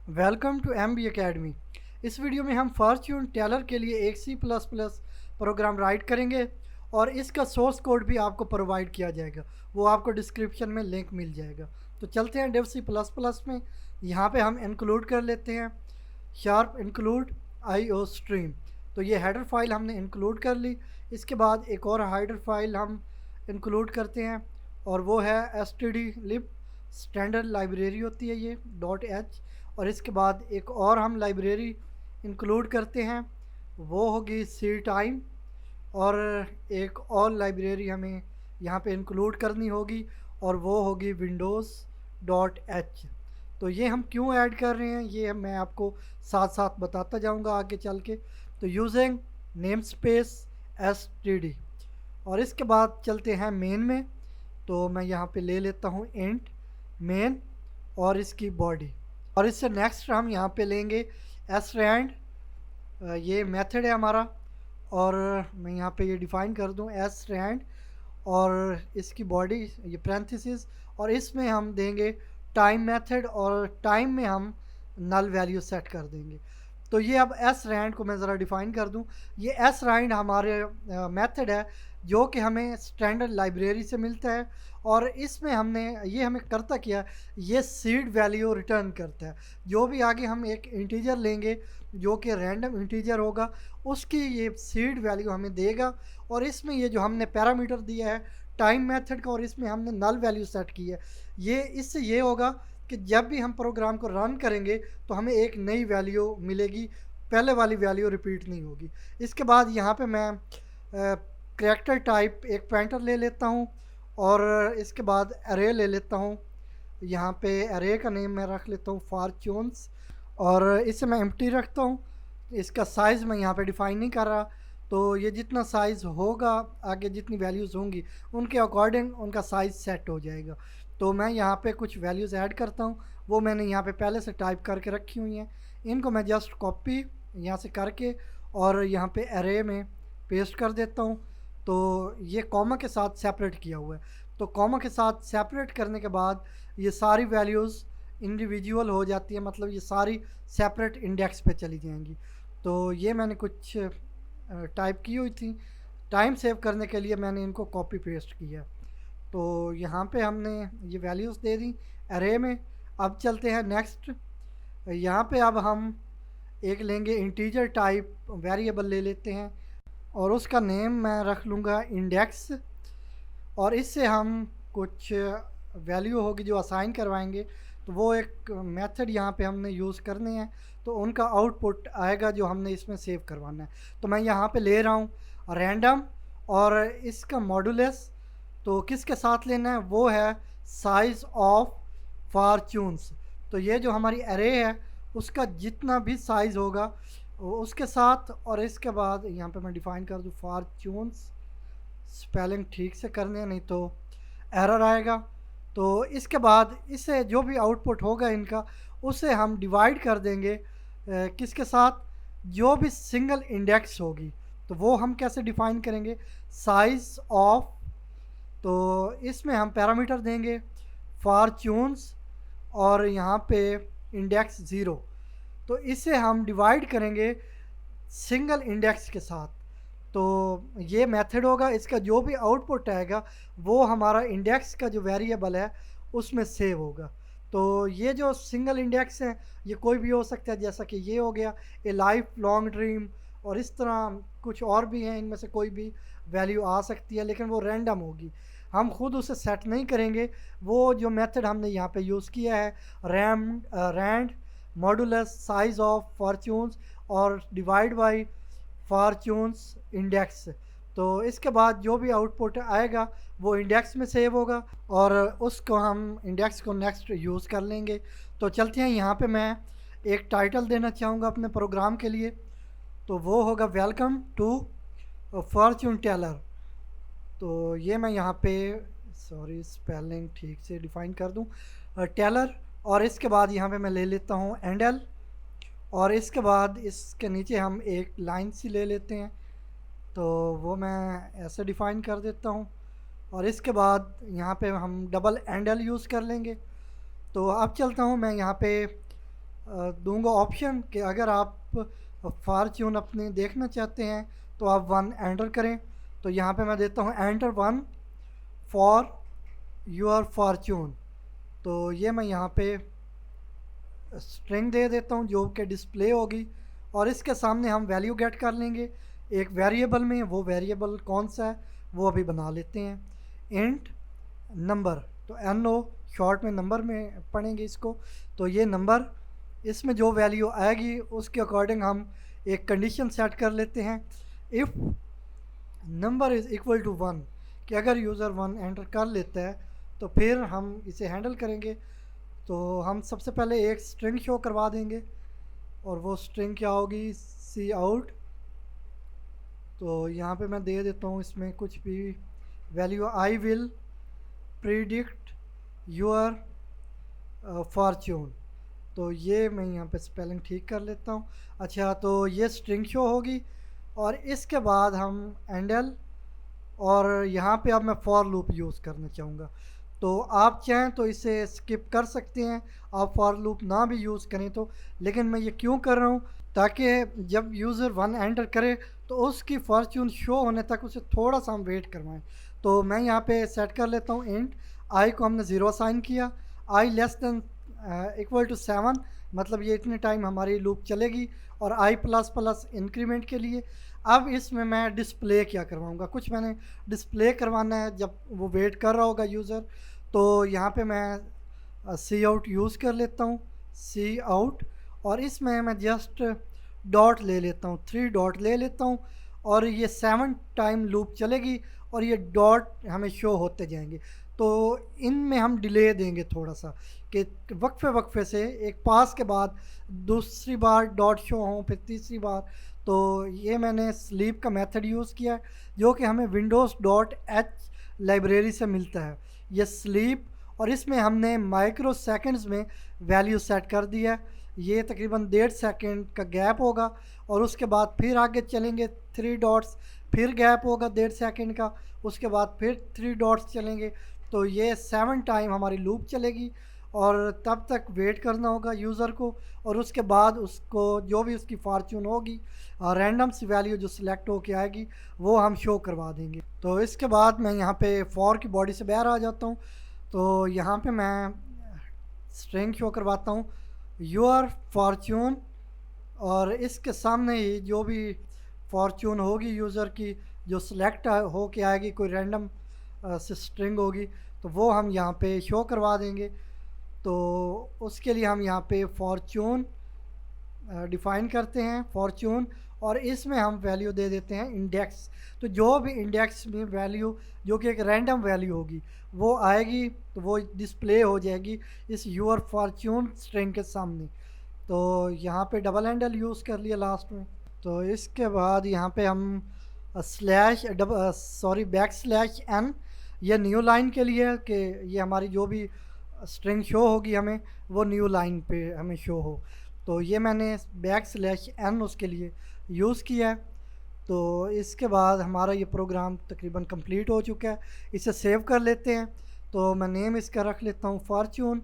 Welcome to M B academy. इस video में हम फॉर्च्यून टेलर के लिए एक C plus plus program write करेंगे और इसका सोर्स कोड भी आपको प्रोवाइड किया जाएगा। वो आपको डिस्क्रिप्शन में लिंक मिल जाएगा। तो चलते हैं डेव सी प्लस प्लस में। यहाँ पे हम इंक्लूड कर लेते हैं शार्प इंक्लूड आई ओ स्ट्रीम। तो ये हेडर फाइल हमने इंक्लूड कर ली। इसके बाद एक और हेडर फाइल हम इंक्लूड करते हैं और वो है एस टी डी लिब स्टैंडर्ड लाइब्रेरी होती है ये .h। और इसके बाद एक और हम लाइब्रेरी इंक्लूड करते हैं, वो होगी सी टाइम। और एक और लाइब्रेरी हमें यहाँ पे इंक्लूड करनी होगी और वो होगी विंडोज़ .h। तो ये हम क्यों ऐड कर रहे हैं ये मैं आपको साथ साथ बताता जाऊँगा आगे चल के। तो यूजिंग नेम स्पेस std। और इसके बाद चलते हैं मेन में। तो मैं यहाँ पे ले लेता हूँ इंट मेन और इसकी बॉडी। और इससे नेक्स्ट हम यहाँ पे लेंगे srand। ये मेथड है हमारा और मैं यहाँ पे ये डिफ़ाइन कर दूँ srand और इसकी बॉडी ये पैरेंथेसिस। और इसमें हम देंगे टाइम मेथड और टाइम में हम नल वैल्यू सेट कर देंगे। तो ये अब srand को मैं ज़रा डिफ़ाइन कर दूं। ये srand हमारे मेथड है जो कि हमें स्टैंडर्ड लाइब्रेरी से मिलता है और इसमें हमने ये हमें करता क्या, ये सीड वैल्यू रिटर्न करता है। जो भी आगे हम एक इंटीजर लेंगे जो कि रैंडम इंटीजर होगा उसकी ये सीड वैल्यू हमें देगा। और इसमें ये जो हमने पैरामीटर दिया है टाइम मेथड का और इसमें हमने नल वैल्यू सेट की है, ये इससे ये होगा कि जब भी हम प्रोग्राम को रन करेंगे तो हमें एक नई वैल्यू मिलेगी, पहले वाली वैल्यू रिपीट नहीं होगी। इसके बाद यहाँ पे मैं करैक्टर टाइप एक पॉइंटर ले लेता हूँ और इसके बाद अरे ले लेता हूँ। यहाँ पे अरे का नेम मैं रख लेता हूँ फॉर्च्यून्स और इसे मैं एम्प्टी रखता हूँ। इसका साइज़ मैं यहाँ पे डिफ़ाइन नहीं कर रहा। तो ये जितना साइज़ होगा आगे जितनी वैल्यूज़ होंगी उनके अकॉर्डिंग उनका साइज़ सेट हो जाएगा। तो मैं यहाँ पे कुछ वैल्यूज़ ऐड करता हूँ, वो मैंने यहाँ पे पहले से टाइप करके रखी हुई हैं। इनको मैं जस्ट कॉपी यहाँ से करके और यहाँ पे अरे में पेस्ट कर देता हूँ। तो ये कॉमा के साथ सेपरेट किया हुआ है। तो कॉमा के साथ सेपरेट करने के बाद ये सारी वैल्यूज़ इंडिविजुअल हो जाती है, मतलब ये सारी सेपरेट इंडेक्स पे चली जाएंगी। तो ये मैंने कुछ टाइप की हुई थी, टाइम सेव करने के लिए मैंने इनको कॉपी पेस्ट किया। तो यहाँ पे हमने ये वैल्यूज़ दे दी अरे में। अब चलते हैं नेक्स्ट। यहाँ पे अब हम एक लेंगे इंटीजर टाइप वेरिएबल ले लेते हैं और उसका नेम मैं रख लूँगा इंडेक्स। और इससे हम कुछ वैल्यू होगी जो असाइन करवाएंगे, तो वो एक मेथड यहाँ पे हमने यूज़ करने हैं, तो उनका आउटपुट आएगा जो हमने इसमें सेव करवाना है। तो मैं यहाँ पे ले रहा हूँ रैंडम और इसका मॉडुलस तो किसके साथ लेना है, वो है साइज़ ऑफ फॉर्च्यून्स। तो ये जो हमारी अरे है उसका जितना भी साइज़ होगा उसके साथ। और इसके बाद यहाँ पे मैं डिफ़ाइन कर दूँ फॉर्च्यून्स, स्पेलिंग ठीक से करने नहीं तो एरर आएगा। तो इसके बाद इससे जो भी आउटपुट होगा इनका उसे हम डिवाइड कर देंगे किसके साथ, जो भी सिंगल इंडेक्स होगी। तो वो हम कैसे डिफ़ाइन करेंगे, साइज़ ऑफ। तो इसमें हम पैरामीटर देंगे फॉर्च्यून्स और यहाँ पे इंडेक्स 0। तो इसे हम डिवाइड करेंगे सिंगल इंडेक्स के साथ। तो ये मेथड होगा, इसका जो भी आउटपुट आएगा वो हमारा इंडेक्स का जो वेरिएबल है उसमें सेव होगा। तो ये जो सिंगल इंडेक्स है ये कोई भी हो सकता है, जैसा कि ये हो गया ए लाइफ लॉन्ग ड्रीम, और इस तरह कुछ और भी हैं, इनमें से कोई भी वैल्यू आ सकती है लेकिन वो रैंडम होगी, हम खुद उसे सेट नहीं करेंगे। वो जो मेथड हमने यहाँ पे यूज़ किया है rand modulus size of fortunes और डिवाइड बाई फॉर्च्यून्स इंडेक्स। तो इसके बाद जो भी आउटपुट आएगा वो इंडेक्स में सेव होगा और उसको हम इंडेक्स को नेक्स्ट यूज़ कर लेंगे। तो चलते हैं, यहाँ पे मैं एक टाइटल देना चाहूँगा अपने प्रोग्राम के लिए, तो वो होगा वेलकम टू फॉर्च्यून टेलर। तो ये मैं यहाँ पे सॉरी स्पेलिंग ठीक से डिफ़ाइन कर दूँ टेलर। और इसके बाद यहाँ पे मैं ले लेता हूँ एंडल और इसके बाद इसके नीचे हम एक लाइन सी ले लेते हैं, तो वो मैं ऐसे डिफ़ाइन कर देता हूँ। और इसके बाद यहाँ पे हम डबल एंडल यूज़ कर लेंगे। तो अब चलता हूँ मैं यहाँ पे दूंगा ऑप्शन कि अगर आप फॉर्च्यून अपने देखना चाहते हैं तो आप 1 एंटर करें। तो यहाँ पे मैं देता हूँ एंटर 1 फॉर योर फॉर्च्यून। तो ये मैं यहाँ पे स्ट्रिंग दे देता हूँ जो कि डिस्प्ले होगी, और इसके सामने हम वैल्यू गेट कर लेंगे एक वेरिएबल में। वो वेरिएबल कौन सा है वो अभी बना लेते हैं। इंट नंबर, तो एन ओ शॉर्ट में नंबर में पढ़ेंगे इसको। तो ये नंबर, इसमें जो वैल्यू आएगी उसके अकॉर्डिंग हम एक कंडीशन सेट कर लेते हैं। If number is equal to 1, कि अगर यूज़र 1 एंटर कर लेता है तो फिर हम इसे हैंडल करेंगे। तो हम सबसे पहले एक स्ट्रिंग शो करवा देंगे, और वो स्ट्रिंग क्या होगी, सी आउट। तो यहाँ पे मैं दे देता हूँ इसमें कुछ भी value, I will predict your Fortune. तो ये मैं यहाँ पे स्पेलिंग ठीक कर लेता हूँ। अच्छा, तो ये स्ट्रिंग शो होगी, और इसके बाद हम एंडल, और यहाँ पे अब मैं फॉर लूप यूज़ करना चाहूँगा। तो आप चाहें तो इसे स्किप कर सकते हैं, आप फॉर लूप ना भी यूज़ करें तो। लेकिन मैं ये क्यों कर रहा हूँ, ताकि जब यूज़र 1 एंटर करे तो उसकी फॉर्च्यून शो होने तक उसे थोड़ा सा हम वेट करवाएं। तो मैं यहाँ पे सेट कर लेता हूँ इंट आई को हमने 0 असाइन किया, आई लेस दैन इक्वल टू 7, मतलब ये इतने टाइम हमारी लूप चलेगी, और आई प्लस प्लस इंक्रीमेंट के लिए। अब इसमें मैं डिस्प्ले क्या करवाऊँगा, कुछ मैंने डिस्प्ले करवाना है जब वो वेट कर रहा होगा यूज़र। तो यहाँ पे मैं सी आउट यूज़ कर लेता हूँ, सी आउट, और इसमें मैं जस्ट डॉट ले लेता हूँ, 3 डॉट ले लेता हूँ, और ये 7 टाइम लूप चलेगी, और ये डॉट हमें शो होते जाएंगे। तो इनमें हम डिले देंगे थोड़ा सा, कि वक्फे वक्फे से एक पास के बाद दूसरी बार डॉट शो हों, फिर तीसरी बार। तो ये मैंने स्लीप का मेथड यूज़ किया है, जो कि हमें विंडोज़ डॉट एच लाइब्रेरी से मिलता है, ये स्लीप। और इसमें हमने माइक्रो सेकंड्स में वैल्यू सेट कर दिया है। ये तकरीबन 1.5 सेकंड का गैप होगा, और उसके बाद फिर आगे चलेंगे 3 डॉट्स, फिर गैप होगा 1.5 सेकंड का, उसके बाद फिर 3 डॉट्स चलेंगे। तो ये 7 टाइम हमारी लूप चलेगी, और तब तक वेट करना होगा यूज़र को, और उसके बाद उसको जो भी उसकी फॉर्च्यून होगी, रैंडम सी वैल्यू जो सिलेक्ट होके आएगी वो हम शो करवा देंगे। तो इसके बाद मैं यहाँ पे फॉर की बॉडी से बाहर आ जाता हूँ। तो यहाँ पे मैं स्ट्रिंग शो करवाता हूँ योर फॉर्च्यून, और इसके सामने ही जो भी फॉर्च्यून होगी यूज़र की, जो सिलेक्ट हो के आएगी, कोई रैंडम से स्ट्रिंग होगी, तो वो हम यहाँ पे शो करवा देंगे। तो उसके लिए हम यहाँ पे फॉर्च्यून डिफ़ाइन करते हैं, फॉर्च्यून, और इसमें हम वैल्यू दे देते हैं इंडेक्स। तो जो भी इंडेक्स में वैल्यू जो कि एक रैंडम वैल्यू होगी वो आएगी, तो वो डिस्प्ले हो जाएगी इस योर फॉर्च्यून स्ट्रिंग के सामने। तो यहाँ पे डबल हैंडल यूज़ कर लिया लास्ट में। तो इसके बाद यहाँ पे हम स्लैश बैक स्लैश एन, ये न्यू लाइन के लिए, कि ये हमारी जो भी स्ट्रिंग शो होगी हमें वो न्यू लाइन पे हमें शो हो। तो ये मैंने बैक स्लैश एन उसके लिए यूज़ किया है। तो इसके बाद हमारा ये प्रोग्राम तकरीबन कंप्लीट हो चुका है। इसे सेव कर लेते हैं। तो मैं नेम इसका रख लेता हूँ फॉर्च्यून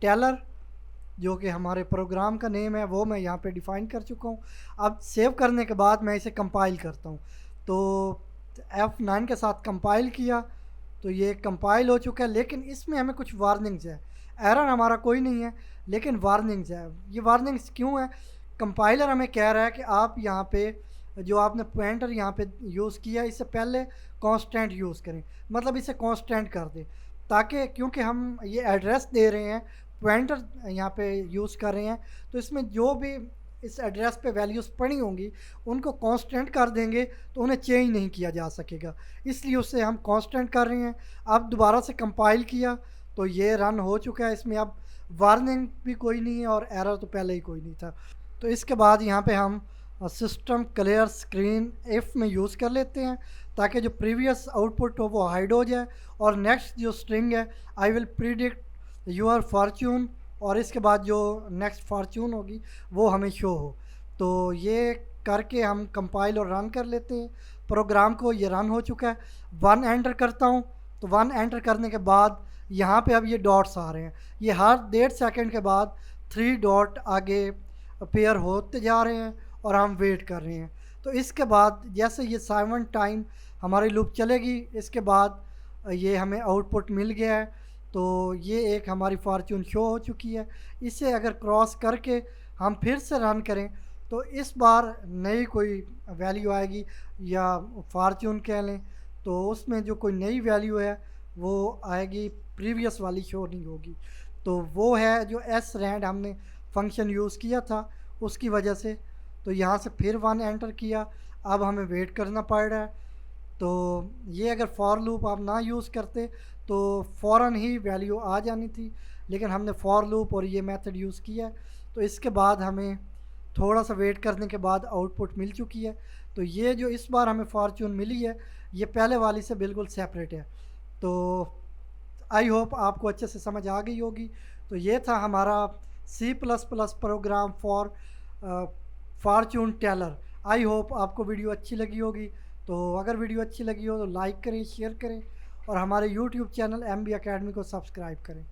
टेलर, जो कि हमारे प्रोग्राम का नेम है, वो मैं यहाँ पे डिफ़ाइन कर चुका हूँ। अब सेव करने के बाद मैं इसे कंपाइल करता हूँ। तो F9 के साथ कंपाइल किया, तो ये कंपाइल हो चुका है, लेकिन इसमें हमें कुछ वार्निंग्स है। एरर हमारा कोई नहीं है, लेकिन वार्निंग्स है। ये वार्निंग्स क्यों है, कंपाइलर हमें कह रहा है कि आप यहाँ पे जो आपने पॉइंटर यहाँ पे यूज़ किया, इससे पहले कांस्टेंट यूज़ करें, मतलब इसे कांस्टेंट कर दें, ताकि क्योंकि हम ये एड्रेस दे रहे हैं, पॉइंटर यहाँ पे यूज़ कर रहे हैं, तो इसमें जो भी इस एड्रेस पे वैल्यूज़ पड़ी होंगी उनको कांस्टेंट कर देंगे तो उन्हें चेंज नहीं किया जा सकेगा, इसलिए उससे हम कांस्टेंट कर रहे हैं। अब दोबारा से कंपाइल किया तो ये रन हो चुका है, इसमें अब वार्निंग भी कोई नहीं है और एरर तो पहले ही कोई नहीं था। तो इसके बाद यहाँ पे हम सिस्टम क्लियर स्क्रीन इफ़ में यूज़ कर लेते हैं, ताकि जो प्रीवियस आउटपुट हो वो हाइड हो जाए, और नेक्स्ट जो स्ट्रिंग है I will predict your Fortune, और इसके बाद जो नेक्स्ट फॉर्च्यून होगी वो हमें शो हो। तो ये करके हम कंपाइल और रन कर लेते हैं प्रोग्राम को। ये रन हो चुका है। 1 एंटर करता हूँ, तो 1 एंटर करने के बाद यहाँ पे अब ये डॉट्स आ रहे हैं, ये हर 1.5 सेकंड के बाद 3 डॉट आगे पेयर होते जा रहे हैं और हम वेट कर रहे हैं। तो इसके बाद जैसे ये 7 टाइम हमारी लूप चलेगी, इसके बाद ये हमें आउटपुट मिल गया है। तो ये एक हमारी फॉर्च्यून शो हो चुकी है। इसे अगर क्रॉस करके हम फिर से रन करें तो इस बार नई कोई वैल्यू आएगी, या फॉर्च्यून कह लें। तो उसमें जो कोई नई वैल्यू है वो आएगी, प्रीवियस वाली शो नहीं होगी। तो वो है जो एस रैंड हमने फंक्शन यूज़ किया था उसकी वजह से। तो यहाँ से फिर 1 एंटर किया, अब हमें वेट करना पड़ रहा है। तो ये अगर फॉर लूप आप ना यूज़ करते तो फ़ौरन ही वैल्यू आ जानी थी, लेकिन हमने फॉर लूप और ये मेथड यूज़ किया है। तो इसके बाद हमें थोड़ा सा वेट करने के बाद आउटपुट मिल चुकी है। तो ये जो इस बार हमें फॉर्च्यून मिली है ये पहले वाली से बिल्कुल सेपरेट है। तो आई होप आपको अच्छे से समझ आ गई होगी। तो ये था हमारा C++ program for fortune teller. I hope आपको वीडियो अच्छी लगी होगी। तो अगर वीडियो अच्छी लगी हो तो लाइक करें, शेयर करें और हमारे यूट्यूब चैनल MB Academy को सब्सक्राइब करें।